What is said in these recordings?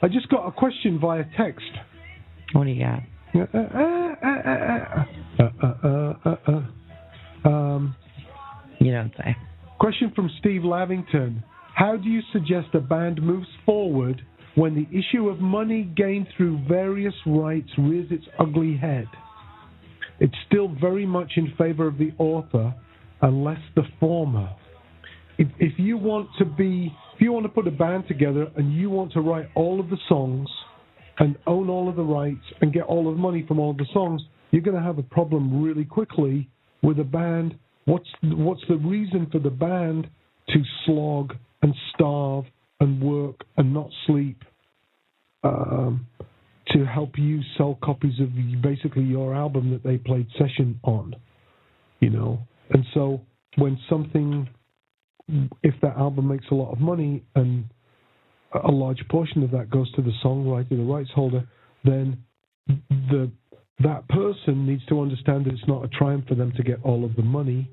I just got a question via text. What do you got? You don't say. Question from Steve Lavington. How do you suggest a band moves forward when the issue of money gained through various rights rears its ugly head? It's still very much in favor of the author, unless the former. If you want to put a band together and you want to write all of the songs and own all of the rights and get all of the money from all of the songs, you're going to have a problem really quickly with a band. What's the reason for the band to slog and starve and work and not sleep to help you sell copies of basically your album that they played session on, And so when if that album makes a lot of money and a large portion of that goes to the songwriter, the rights holder, then that person needs to understand that it's not a triumph for them to get all of the money.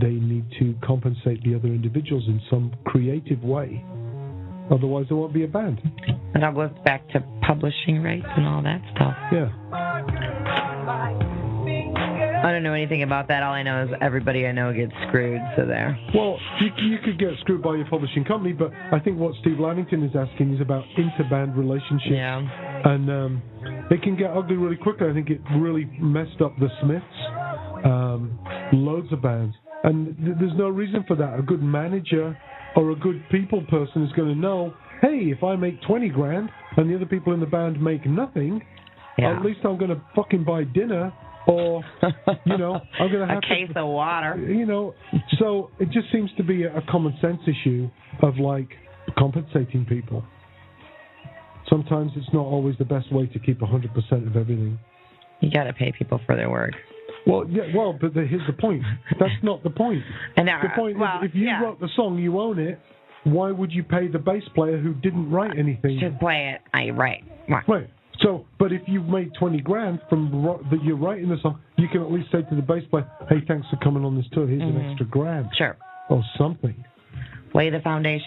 They need to compensate the other individuals in some creative way. Otherwise, there won't be a band. And that goes back to publishing rights and all that stuff. Yeah. I don't know anything about that. All I know is everybody I know gets screwed, so there. Well, you could get screwed by your publishing company, but I think what Steve Lavington is asking is about inter-band relationships. Yeah. And it can get ugly really quickly. I think it really messed up the Smiths, loads of bands. And there's no reason for that. A good manager or a good people person is going to know, hey, if I make 20 grand and the other people in the band make nothing, at least I'm going to fucking buy dinner or, I'm going to have a case of water. So it just seems to be a common sense issue of, compensating people. Sometimes it's not always the best way to keep 100% of everything. You got to pay people for their work. Well, but here's the point. That's not the point. The point is, if you wrote the song, you own it, why would you pay the bass player who didn't write anything? To play it, right. So, but if you've made 20 grand from that you're writing the song, you can at least say to the bass player, hey, thanks for coming on this tour, here's an extra grand. Sure. Or something. Lay the foundation.